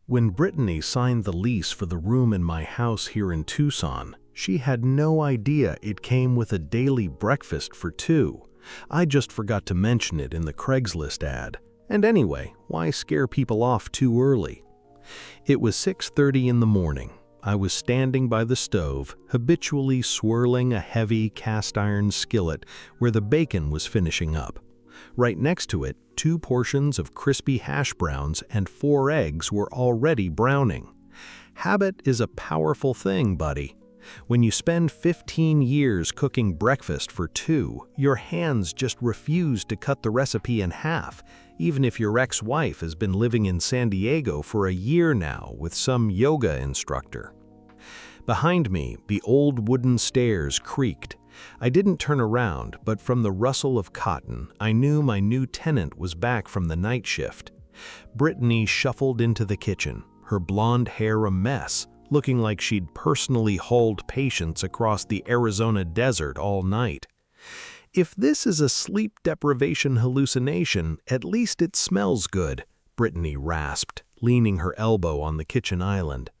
When Brittany signed the lease for the room in my house here in Tucson, she had no idea it came with a daily breakfast for two. I just forgot to mention it in the Craigslist ad. And anyway, why scare people off too early? It was 6:30 in the morning. I was standing by the stove, habitually swirling a heavy cast-iron skillet where the bacon was finishing up. Right next to it, 2 portions of crispy hash browns and 4 eggs were already browning. Habit is a powerful thing, buddy. When you spend 15 years cooking breakfast for 2, your hands just refuse to cut the recipe in half, even if your ex-wife has been living in San Diego for a year now with some yoga instructor. Behind me, the old wooden stairs creaked. I didn't turn around, but from the rustle of cotton, I knew my new tenant was back from the night shift. Brittany shuffled into the kitchen, her blonde hair a mess, looking like she'd personally hauled patients across the Arizona desert all night. If this is a sleep deprivation hallucination, at least it smells good, Brittany rasped, leaning her elbow on the kitchen island.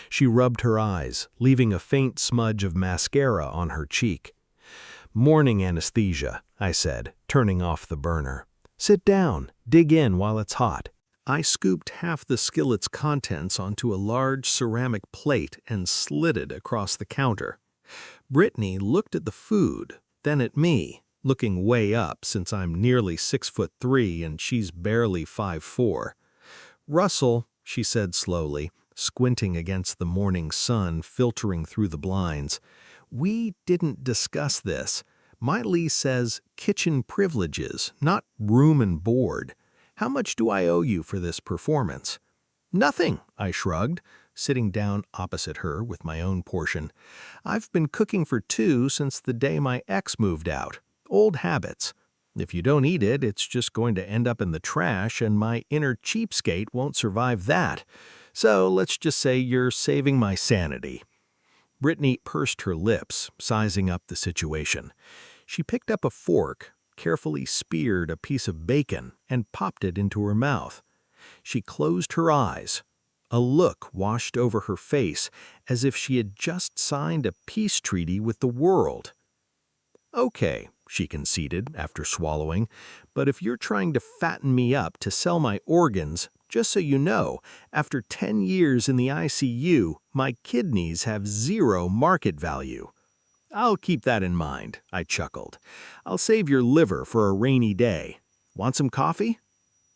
She rubbed her eyes, leaving a faint smudge of mascara on her cheek. "Morning anesthesia," I said, turning off the burner. "Sit down, dig in while it's hot." I scooped half the skillet's contents onto a large ceramic plate and slid it across the counter. Brittany looked at the food, then at me, looking way up since I'm nearly 6'3" and she's barely 5'4". "Russell," she said slowly, squinting against the morning sun filtering through the blinds, "we didn't discuss this. My lease says kitchen privileges, not room and board. How much do I owe you for this performance?" "Nothing," I shrugged, sitting down opposite her with my own portion. "I've been cooking for 2 since the day my ex moved out. Old habits. If you don't eat it, it's just going to end up in the trash, and my inner cheapskate won't survive that. So let's just say you're saving my sanity." Brittany pursed her lips, sizing up the situation. She picked up a fork, carefully speared a piece of bacon, and popped it into her mouth. She closed her eyes. A look washed over her face as if she had just signed a peace treaty with the world. "Okay," she conceded after swallowing, "but if you're trying to fatten me up to sell my organs, just so you know, after 10 years in the ICU, my kidneys have 0 market value." "I'll keep that in mind," I chuckled. "I'll save your liver for a rainy day. Want some coffee?"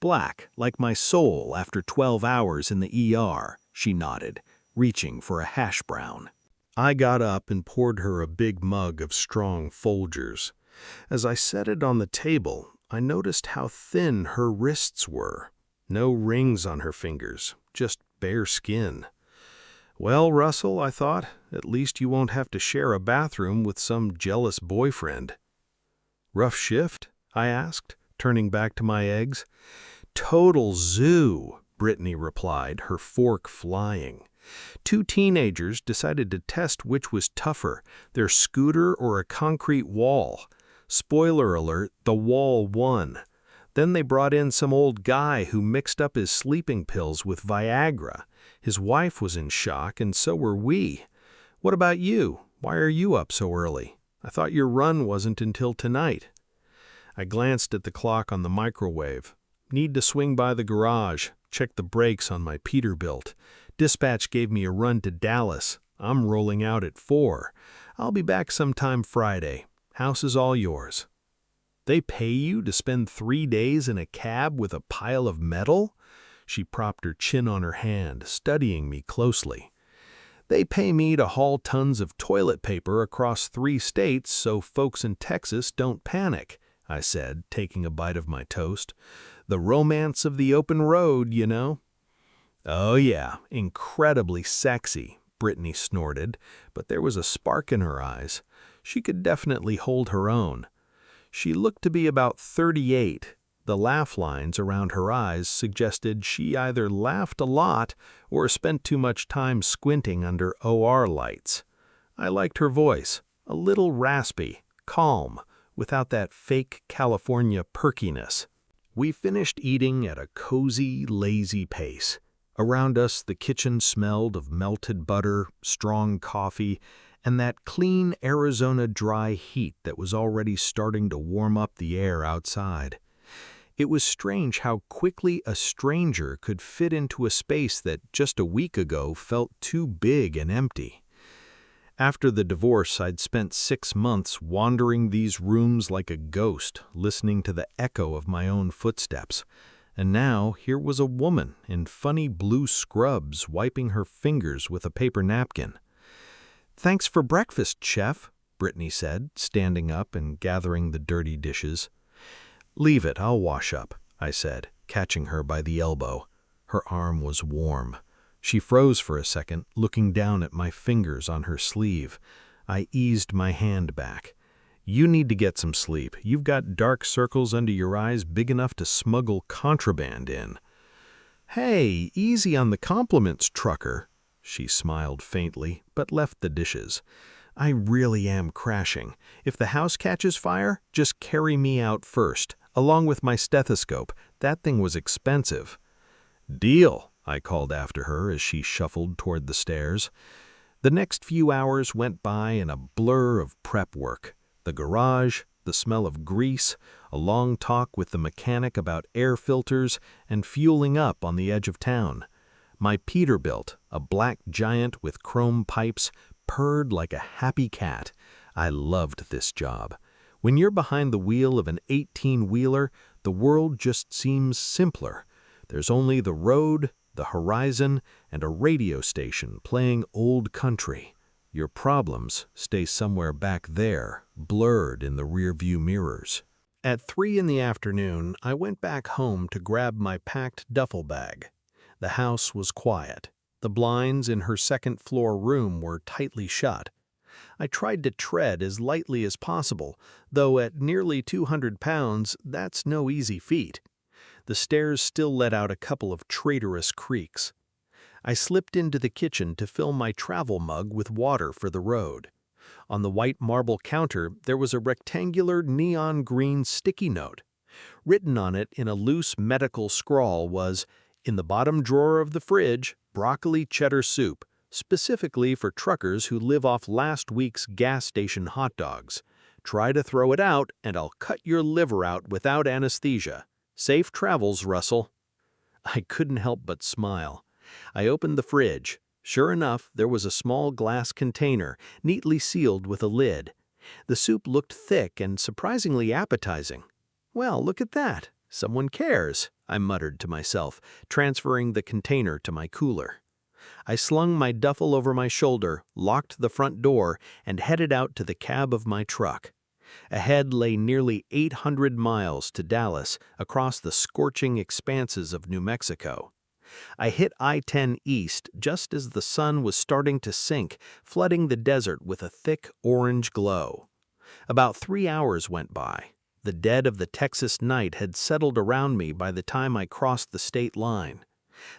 "Black, like my soul after 12 hours in the ER," she nodded, reaching for a hash brown. I got up and poured her a big mug of strong Folgers. As I set it on the table, I noticed how thin her wrists were. No rings on her fingers, just bare skin. "Well, Russell," I thought, "at least you won't have to share a bathroom with some jealous boyfriend." "Rough shift?" I asked, turning back to my eggs. "Total zoo," Brittany replied, her fork flying. 2 teenagers decided to test which was tougher, their scooter or a concrete wall. Spoiler alert, the wall won. Then they brought in some old guy who mixed up his sleeping pills with Viagra. His wife was in shock, and so were we. What about you? Why are you up so early? I thought your run wasn't until tonight." I glanced at the clock on the microwave. "Need to swing by the garage, check the brakes on my Peterbilt. Dispatch gave me a run to Dallas. I'm rolling out at 4. I'll be back sometime Friday. House is all yours." "They pay you to spend 3 days in a cab with a pile of metal?" She propped her chin on her hand, studying me closely. "They pay me to haul tons of toilet paper across 3 states so folks in Texas don't panic," I said, taking a bite of my toast. "The romance of the open road, you know." "Oh yeah, incredibly sexy," Brittany snorted, but there was a spark in her eyes. She could definitely hold her own. She looked to be about 38. The laugh lines around her eyes suggested she either laughed a lot or spent too much time squinting under OR lights. I liked her voice, a little raspy, calm, without that fake California perkiness. We finished eating at a cozy, lazy pace. Around us, the kitchen smelled of melted butter, strong coffee, and that clean Arizona dry heat that was already starting to warm up the air outside. It was strange how quickly a stranger could fit into a space that just a week ago felt too big and empty. After the divorce, I'd spent 6 months wandering these rooms like a ghost, listening to the echo of my own footsteps. And now here was a woman in funny blue scrubs wiping her fingers with a paper napkin. "Thanks for breakfast, Chef," Brittany said, standing up and gathering the dirty dishes. "Leave it, I'll wash up," I said, catching her by the elbow. Her arm was warm. She froze for a second, looking down at my fingers on her sleeve. I eased my hand back. "You need to get some sleep. You've got dark circles under your eyes big enough to smuggle contraband in." "Hey, easy on the compliments, trucker." She smiled faintly, but left the dishes. "I really am crashing. If the house catches fire, just carry me out first, along with my stethoscope. That thing was expensive." "Deal," I called after her as she shuffled toward the stairs. The next few hours went by in a blur of prep work. The garage, the smell of grease, a long talk with the mechanic about air filters, and fueling up on the edge of town. My Peterbilt, a black giant with chrome pipes, purred like a happy cat. I loved this job. When you're behind the wheel of an 18-wheeler, the world just seems simpler. There's only the road, the horizon, and a radio station playing old country. Your problems stay somewhere back there, blurred in the rearview mirrors. At 3 in the afternoon, I went back home to grab my packed duffel bag. The house was quiet. The blinds in her second-floor room were tightly shut. I tried to tread as lightly as possible, though at nearly 200 pounds, that's no easy feat. The stairs still let out a couple of traitorous creaks. I slipped into the kitchen to fill my travel mug with water for the road. On the white marble counter, there was a rectangular neon green sticky note. Written on it in a loose medical scrawl was, "In the bottom drawer of the fridge, broccoli cheddar soup, specifically for truckers who live off last week's gas station hot dogs. Try to throw it out and I'll cut your liver out without anesthesia. Safe travels, Russell." I couldn't help but smile. I opened the fridge. Sure enough, there was a small glass container, neatly sealed with a lid. The soup looked thick and surprisingly appetizing. "Well, look at that. Someone cares," I muttered to myself, transferring the container to my cooler. I slung my duffel over my shoulder, locked the front door, and headed out to the cab of my truck. Ahead lay nearly 800 miles to Dallas, across the scorching expanses of New Mexico. I hit I-10 east just as the sun was starting to sink, flooding the desert with a thick orange glow. About 3 hours went by. The dead of the Texas night had settled around me by the time I crossed the state line.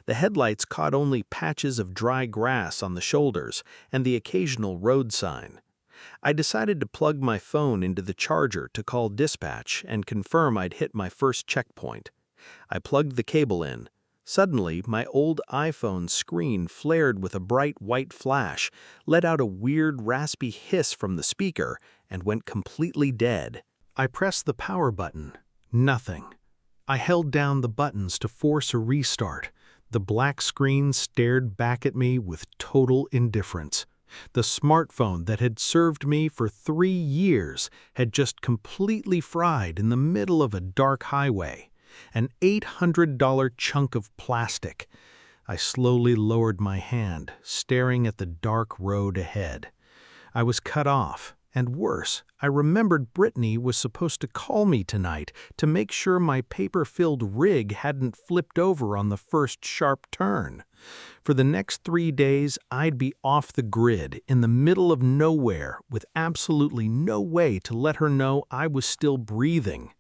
The headlights caught only patches of dry grass on the shoulders and the occasional road sign. I decided to plug my phone into the charger to call dispatch and confirm I'd hit my first checkpoint. I plugged the cable in. Suddenly, my old iPhone screen flared with a bright white flash, let out a weird raspy hiss from the speaker, and went completely dead. I pressed the power button. Nothing. I held down the buttons to force a restart. The black screen stared back at me with total indifference. The smartphone that had served me for 3 years had just completely fried in the middle of a dark highway. An $800 chunk of plastic. I slowly lowered my hand, staring at the dark road ahead. I was cut off, and worse, I remembered Brittany was supposed to call me tonight to make sure my paper-filled rig hadn't flipped over on the first sharp turn. For the next 3 days, I'd be off the grid, in the middle of nowhere, with absolutely no way to let her know I was still breathing.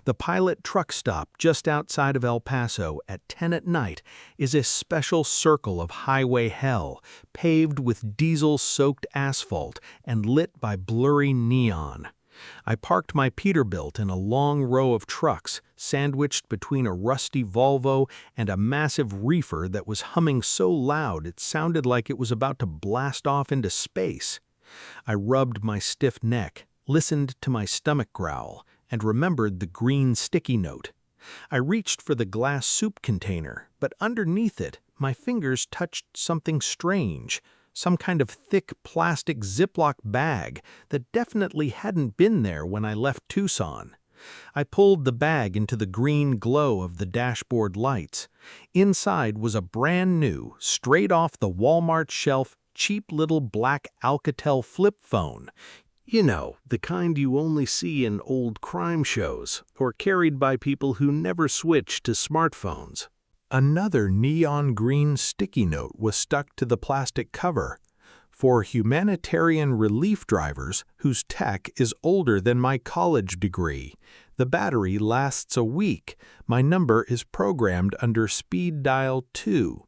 The Pilot truck stop just outside of El Paso at 10 at night is a special circle of highway hell, paved with diesel-soaked asphalt and lit by blurry neon. I parked my Peterbilt in a long row of trucks, sandwiched between a rusty Volvo and a massive reefer that was humming so loud it sounded like it was about to blast off into space. I rubbed my stiff neck, listened to my stomach growl, and remembered the green sticky note. I reached for the glass soup container, but underneath it, my fingers touched something strange, some kind of thick plastic Ziploc bag that definitely hadn't been there when I left Tucson. I pulled the bag into the green glow of the dashboard lights. Inside was a brand new, straight off the Walmart shelf, cheap little black Alcatel flip phone. You know, the kind you only see in old crime shows, or carried by people who never switch to smartphones. Another neon green sticky note was stuck to the plastic cover. For humanitarian relief drivers whose tech is older than my college degree. The battery lasts a week. My number is programmed under speed dial 2.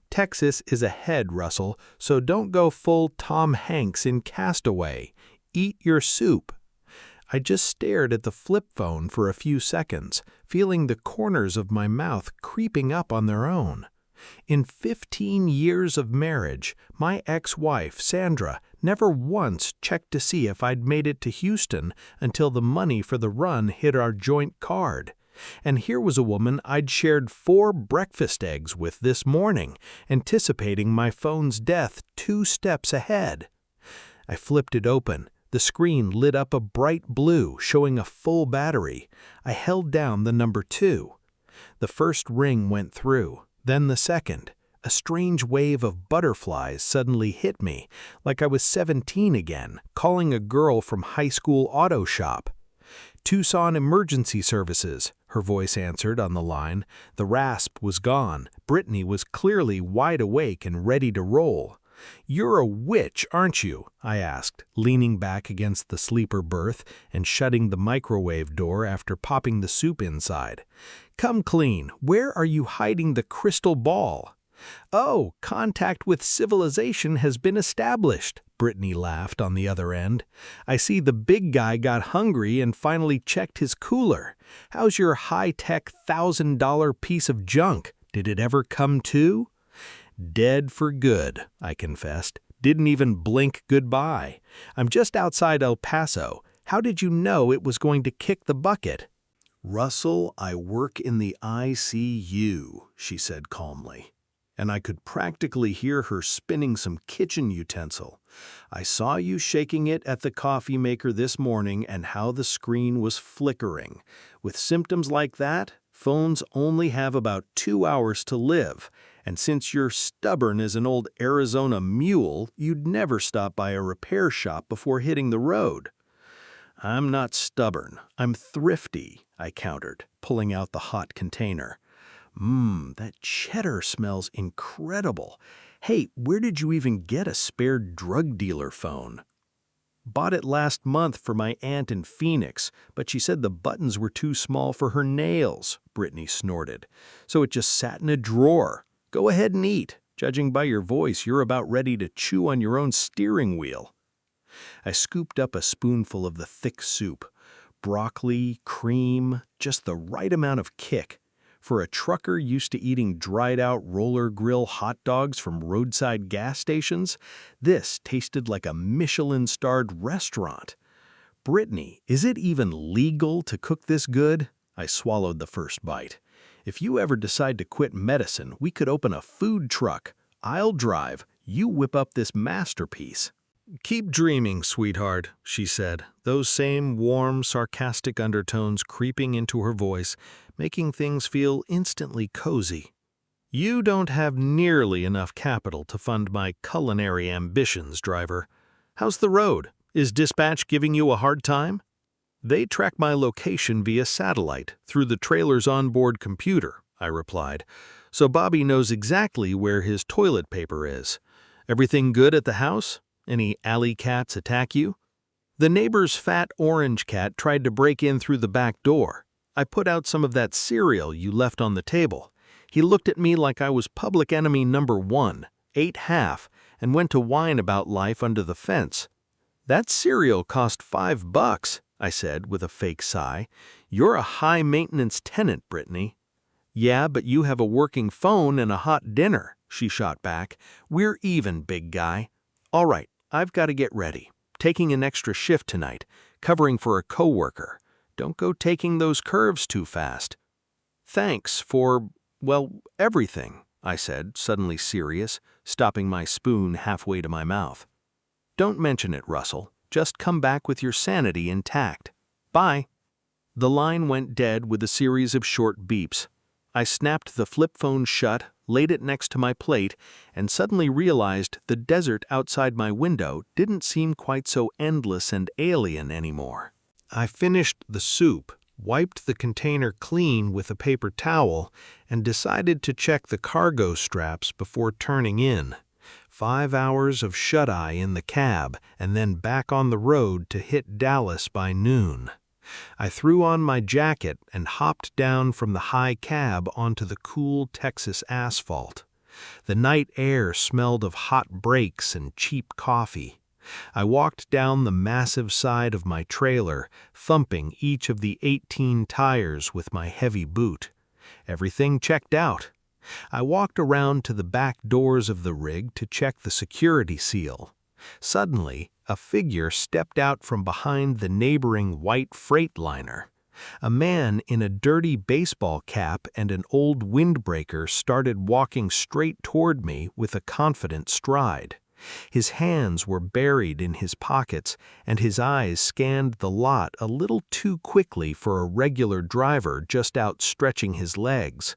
Texas is ahead, Russell, so don't go full Tom Hanks in Castaway. Eat your soup. I just stared at the flip phone for a few seconds, feeling the corners of my mouth creeping up on their own. In 15 years of marriage, my ex-wife, Sandra, never once checked to see if I'd made it to Houston until the money for the run hit our joint card. And here was a woman I'd shared 4 breakfast eggs with this morning, anticipating my phone's death 2 steps ahead. I flipped it open. The screen lit up a bright blue, showing a full battery. I held down the number 2. The first ring went through, then the second. A strange wave of butterflies suddenly hit me, like I was 17 again, calling a girl from high school auto shop. Tucson Emergency Services, her voice answered on the line. The rasp was gone. Brittany was clearly wide awake and ready to roll. "You're a witch, aren't you?" I asked, leaning back against the sleeper berth and shutting the microwave door after popping the soup inside. "Come clean, where are you hiding the crystal ball?" "Oh, contact with civilization has been established," Brittany laughed on the other end. "I see the big guy got hungry and finally checked his cooler. How's your high-tech $1,000 piece of junk? Did it ever come to?" "Dead for good," I confessed. "Didn't even blink goodbye. I'm just outside El Paso. How did you know it was going to kick the bucket?" "Russell, I work in the ICU," she said calmly. And I could practically hear her spinning some kitchen utensil. "I saw you shaking it at the coffee maker this morning and how the screen was flickering. With symptoms like that, phones only have about 2 hours to live. And since you're stubborn as an old Arizona mule, you'd never stop by a repair shop before hitting the road." "I'm not stubborn. I'm thrifty," I countered, pulling out the hot container. That cheddar smells incredible. Hey, where did you even get a spare drug dealer phone?" "Bought it last month for my aunt in Phoenix, but she said the buttons were too small for her nails," Brittany snorted. "So it just sat in a drawer. Go ahead and eat. Judging by your voice, you're about ready to chew on your own steering wheel." I scooped up a spoonful of the thick soup. Broccoli, cream, just the right amount of kick. For a trucker used to eating dried-out roller grill hot dogs from roadside gas stations, this tasted like a Michelin-starred restaurant. "Brittany, is it even legal to cook this good?" I swallowed the first bite. "If you ever decide to quit medicine, we could open a food truck. I'll drive. You whip up this masterpiece." "Keep dreaming, sweetheart," she said, those same warm, sarcastic undertones creeping into her voice, making things feel instantly cozy. "You don't have nearly enough capital to fund my culinary ambitions, driver. How's the road? Is dispatch giving you a hard time?" "They track my location via satellite through the trailer's onboard computer," I replied, "so Bobby knows exactly where his toilet paper is. Everything good at the house? Any alley cats attack you?" "The neighbor's fat orange cat tried to break in through the back door. I put out some of that cereal you left on the table. He looked at me like I was public enemy number 1, ate half, and went to whine about life under the fence. That cereal cost $5. I said with a fake sigh. "You're a high-maintenance tenant, Brittany." "Yeah, but you have a working phone and a hot dinner," she shot back. "We're even, big guy." "All right, I've got to get ready. Taking an extra shift tonight, covering for a coworker. Don't go taking those curves too fast." "Thanks for, well, everything," I said, suddenly serious, stopping my spoon halfway to my mouth. "Don't mention it, Russell. Just come back with your sanity intact. Bye." The line went dead with a series of short beeps. I snapped the flip phone shut, laid it next to my plate, and suddenly realized the desert outside my window didn't seem quite so endless and alien anymore. I finished the soup, wiped the container clean with a paper towel, and decided to check the cargo straps before turning in. 5 hours of shut-eye in the cab, and then back on the road to hit Dallas by noon. I threw on my jacket and hopped down from the high cab onto the cool Texas asphalt. The night air smelled of hot brakes and cheap coffee. I walked down the massive side of my trailer, thumping each of the 18 tires with my heavy boot. Everything checked out. I walked around to the back doors of the rig to check the security seal. Suddenly, a figure stepped out from behind the neighboring white freightliner. A man in a dirty baseball cap and an old windbreaker started walking straight toward me with a confident stride. His hands were buried in his pockets, and his eyes scanned the lot a little too quickly for a regular driver just out stretching his legs.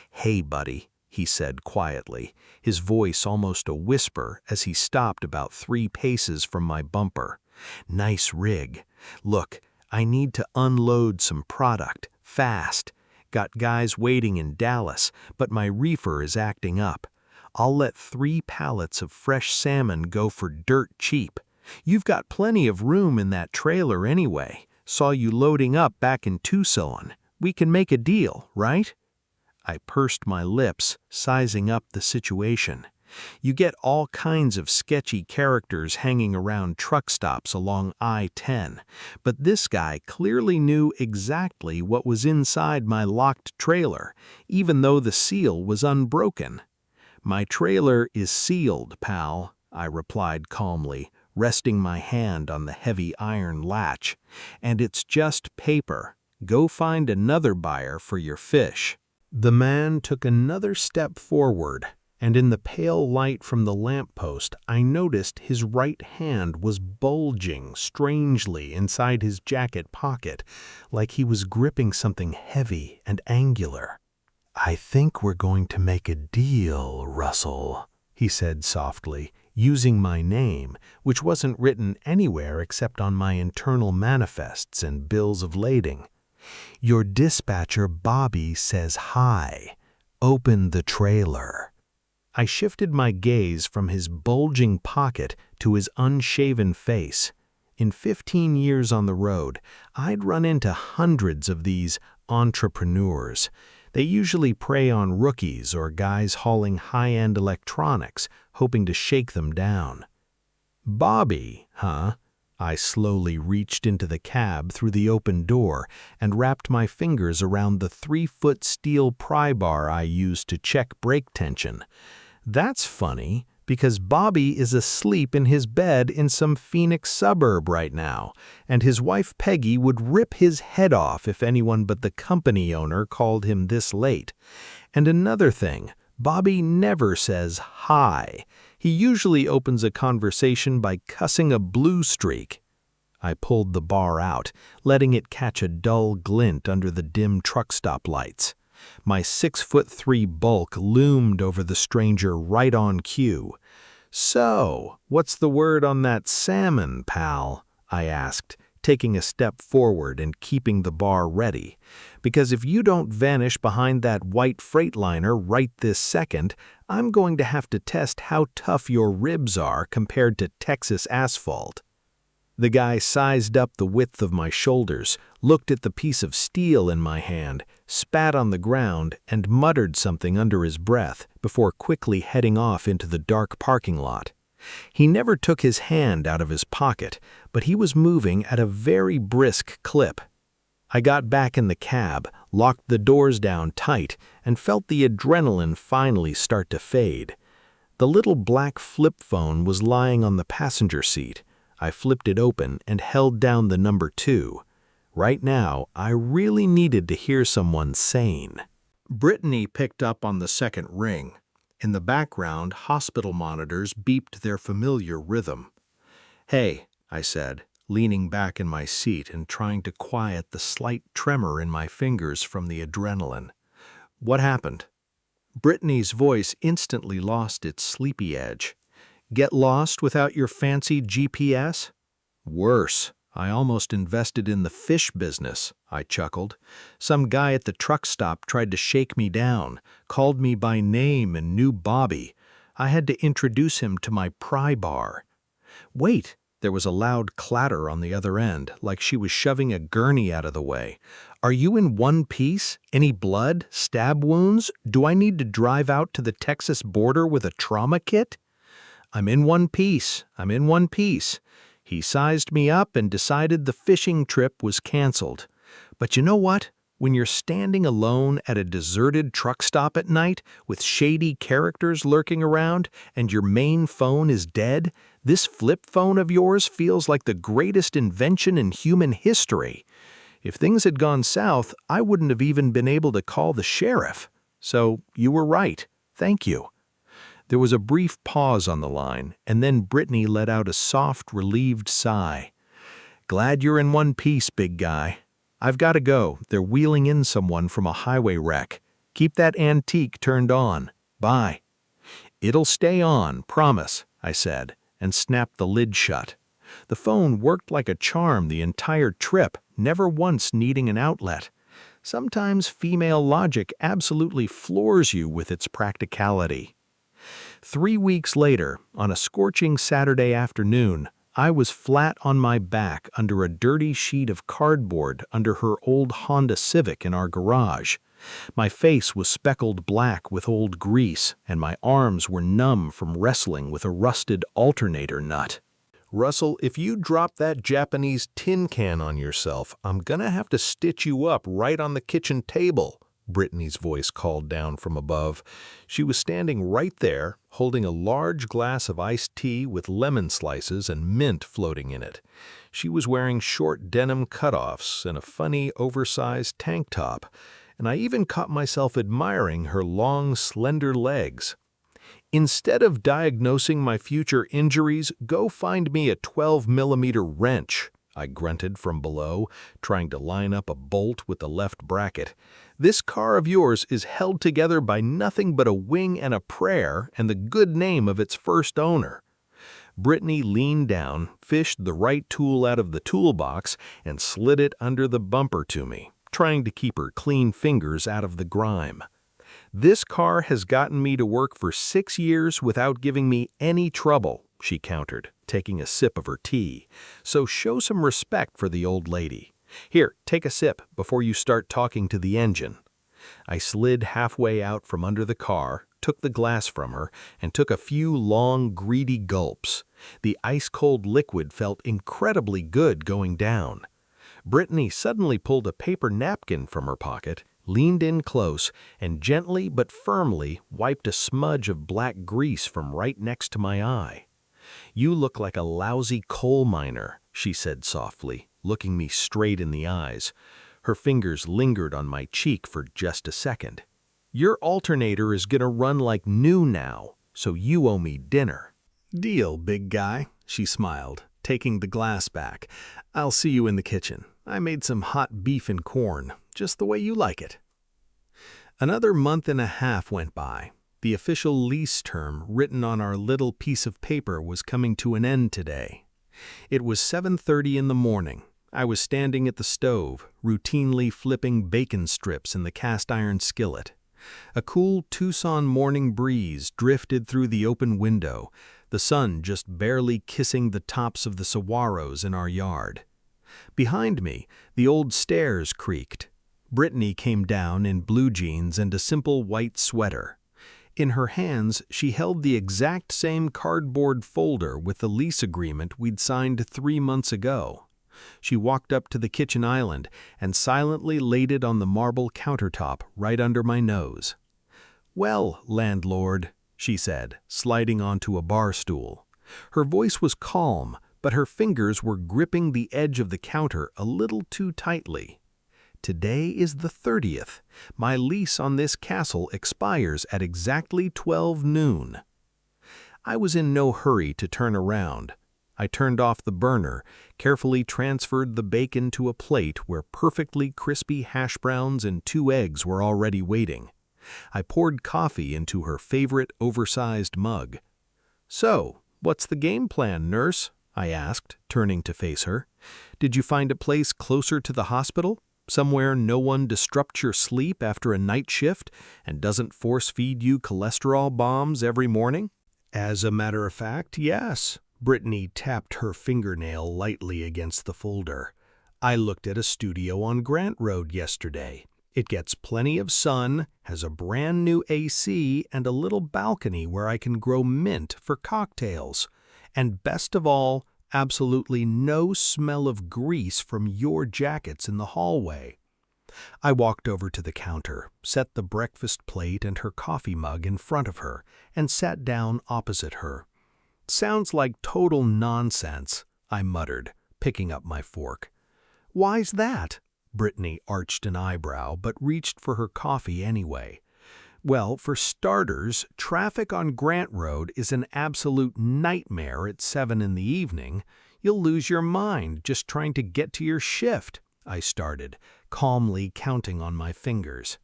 "Hey, buddy," he said quietly, his voice almost a whisper as he stopped about 3 paces from my bumper. "Nice rig. Look, I need to unload some product, fast. Got guys waiting in Dallas, but my reefer is acting up. I'll let 3 pallets of fresh salmon go for dirt cheap. You've got plenty of room in that trailer anyway. Saw you loading up back in Tucson. We can make a deal, right?" I pursed my lips, sizing up the situation. You get all kinds of sketchy characters hanging around truck stops along I-10, but this guy clearly knew exactly what was inside my locked trailer, even though the seal was unbroken. "My trailer is sealed, pal," I replied calmly, resting my hand on the heavy iron latch. "And it's just paper. Go find another buyer for your fish." The man took another step forward, and in the pale light from the lamppost, I noticed his right hand was bulging strangely inside his jacket pocket, like he was gripping something heavy and angular. "I think we're going to make a deal, Russell," he said softly, using my name, which wasn't written anywhere except on my internal manifests and bills of lading. "Your dispatcher, Bobby, says hi. Open the trailer." I shifted my gaze from his bulging pocket to his unshaven face. In 15 years on the road, I'd run into hundreds of these entrepreneurs. They usually prey on rookies or guys hauling high-end electronics, hoping to shake them down. "Bobby, huh?" I slowly reached into the cab through the open door and wrapped my fingers around the 3-foot steel pry bar I used to check brake tension. "That's funny, because Bobby is asleep in his bed in some Phoenix suburb right now, and his wife Peggy would rip his head off if anyone but the company owner called him this late. And another thing, Bobby never says hi. He usually opens a conversation by cussing a blue streak." I pulled the bar out, letting it catch a dull glint under the dim truck stop lights. My 6'3" bulk loomed over the stranger right on cue. "So, what's the word on that salmon, pal?" I asked, taking a step forward and keeping the bar ready. "Because if you don't vanish behind that white freightliner right this second, I'm going to have to test how tough your ribs are compared to Texas asphalt." The guy sized up the width of my shoulders, looked at the piece of steel in my hand, spat on the ground, and muttered something under his breath before quickly heading off into the dark parking lot. He never took his hand out of his pocket, but he was moving at a very brisk clip. I got back in the cab, locked the doors down tight, and felt the adrenaline finally start to fade. The little black flip phone was lying on the passenger seat. I flipped it open and held down the number 2. Right now, I really needed to hear someone sane. Brittany picked up on the second ring. In the background, hospital monitors beeped their familiar rhythm. "Hey," I said, leaning back in my seat and trying to quiet the slight tremor in my fingers from the adrenaline. "What happened?" Brittany's voice instantly lost its sleepy edge. "Get lost without your fancy GPS?" "Worse. I almost invested in the fish business," I chuckled. "Some guy at the truck stop tried to shake me down, called me by name and knew Bobby. I had to introduce him to my pry bar." "Wait!" There was a loud clatter on the other end, like she was shoving a gurney out of the way. "Are you in one piece? Any blood? Stab wounds? Do I need to drive out to the Texas border with a trauma kit?" "I'm in one piece. I'm in one piece." He sized me up and decided the fishing trip was canceled. But you know what? When you're standing alone at a deserted truck stop at night with shady characters lurking around and your main phone is dead, this flip phone of yours feels like the greatest invention in human history. If things had gone south, I wouldn't have even been able to call the sheriff. So you were right. Thank you. There was a brief pause on the line, and then Brittany let out a soft, relieved sigh. "Glad you're in one piece, big guy. I've got to go. They're wheeling in someone from a highway wreck. Keep that antique turned on. Bye." "It'll stay on, promise," I said, and snapped the lid shut. The phone worked like a charm the entire trip, never once needing an outlet. Sometimes female logic absolutely floors you with its practicality. 3 weeks later, on a scorching Saturday afternoon, I was flat on my back under a dirty sheet of cardboard under her old Honda Civic in our garage. My face was speckled black with old grease, and my arms were numb from wrestling with a rusted alternator nut. "Russell, if you drop that Japanese tin can on yourself, I'm gonna have to stitch you up right on the kitchen table," Brittany's voice called down from above. She was standing right there, holding a large glass of iced tea with lemon slices and mint floating in it. She was wearing short denim cutoffs and a funny, oversized tank top, and I even caught myself admiring her long, slender legs. "Instead of diagnosing my future injuries, go find me a 12mm wrench," I grunted from below, trying to line up a bolt with the left bracket. "This car of yours is held together by nothing but a wing and a prayer and the good name of its first owner." Brittany leaned down, fished the right tool out of the toolbox, and slid it under the bumper to me, trying to keep her clean fingers out of the grime. "This car has gotten me to work for 6 years without giving me any trouble," she countered, taking a sip of her tea. "So show some respect for the old lady. Here, take a sip before you start talking to the engine." I slid halfway out from under the car, took the glass from her, and took a few long, greedy gulps. The ice-cold liquid felt incredibly good going down. Brittany suddenly pulled a paper napkin from her pocket, leaned in close, and gently but firmly wiped a smudge of black grease from right next to my eye. "You look like a lousy coal miner," she said softly, looking me straight in the eyes. Her fingers lingered on my cheek for just a second. "Your alternator is gonna run like new now, so you owe me dinner." "Deal, big guy," she smiled, taking the glass back. "I'll see you in the kitchen. I made some hot beef and corn, just the way you like it." Another month and a half went by. The official lease term written on our little piece of paper was coming to an end today. It was 7:30 in the morning. I was standing at the stove, routinely flipping bacon strips in the cast-iron skillet. A cool Tucson morning breeze drifted through the open window, the sun just barely kissing the tops of the saguaros in our yard. Behind me, the old stairs creaked. Brittany came down in blue jeans and a simple white sweater. In her hands, she held the exact same cardboard folder with the lease agreement we'd signed 3 months ago. She walked up to the kitchen island and silently laid it on the marble countertop right under my nose. "Well, landlord," she said, sliding onto a bar stool. Her voice was calm, but her fingers were gripping the edge of the counter a little too tightly. "Today is the 30th. My lease on this castle expires at exactly 12 noon. I was in no hurry to turn around. I turned off the burner, carefully transferred the bacon to a plate where perfectly crispy hash browns and 2 eggs were already waiting. I poured coffee into her favorite oversized mug. "So, what's the game plan, nurse?" I asked, turning to face her. "Did you find a place closer to the hospital? Somewhere no one disrupts your sleep after a night shift and doesn't force-feed you cholesterol bombs every morning?" "As a matter of fact, yes." Brittany tapped her fingernail lightly against the folder. "I looked at a studio on Grant Road yesterday. It gets plenty of sun, has a brand new AC, and a little balcony where I can grow mint for cocktails. And best of all, absolutely no smell of grease from your jackets in the hallway." I walked over to the counter, set the breakfast plate and her coffee mug in front of her, and sat down opposite her. "Sounds like total nonsense," I muttered, picking up my fork. "Why's that?" Brittany arched an eyebrow but reached for her coffee anyway. "Well, for starters, traffic on Grant Road is an absolute nightmare at 7 in the evening. You'll lose your mind just trying to get to your shift," I started, calmly counting on my fingers.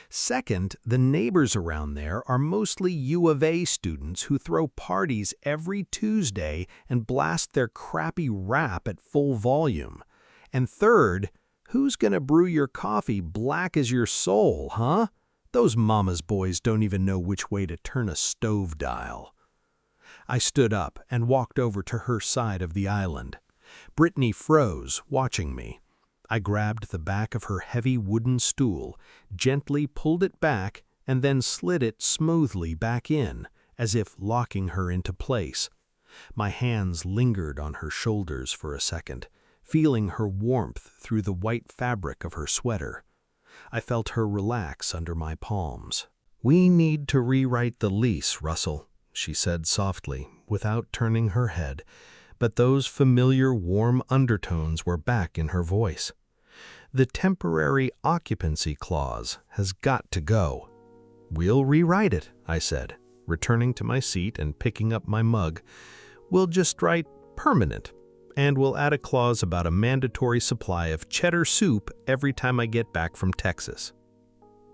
"Second, the neighbors around there are mostly U of A students who throw parties every Tuesday and blast their crappy rap at full volume. And third, who's gonna brew your coffee black as your soul, huh? Those mama's boys don't even know which way to turn a stove dial." I stood up and walked over to her side of the island. Brittany froze, watching me. I grabbed the back of her heavy wooden stool, gently pulled it back, and then slid it smoothly back in, as if locking her into place. My hands lingered on her shoulders for a second, feeling her warmth through the white fabric of her sweater. I felt her relax under my palms. "We need to rewrite the lease, Russell," she said softly, without turning her head, but those familiar warm undertones were back in her voice. "The temporary occupancy clause has got to go." "We'll rewrite it," I said, returning to my seat and picking up my mug. "We'll just write permanent, and we'll add a clause about a mandatory supply of cheddar soup every time I get back from Texas."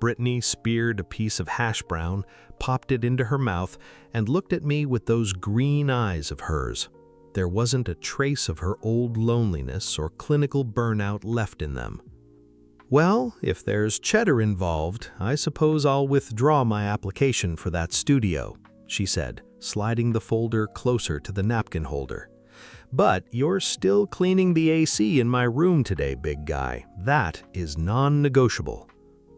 Brittany speared a piece of hash brown, popped it into her mouth, and looked at me with those green eyes of hers. There wasn't a trace of her old loneliness or clinical burnout left in them. "Well, if there's cheddar involved, I suppose I'll withdraw my application for that studio," she said, sliding the folder closer to the napkin holder. "But you're still cleaning the AC in my room today, big guy. That is non-negotiable."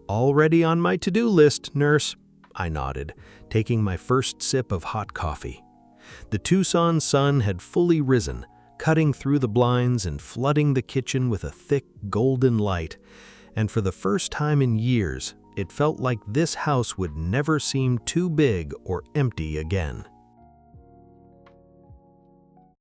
"Already on my to-do list, nurse," I nodded, taking my first sip of hot coffee. The Tucson sun had fully risen, cutting through the blinds and flooding the kitchen with a thick golden light, and for the first time in years, it felt like this house would never seem too big or empty again.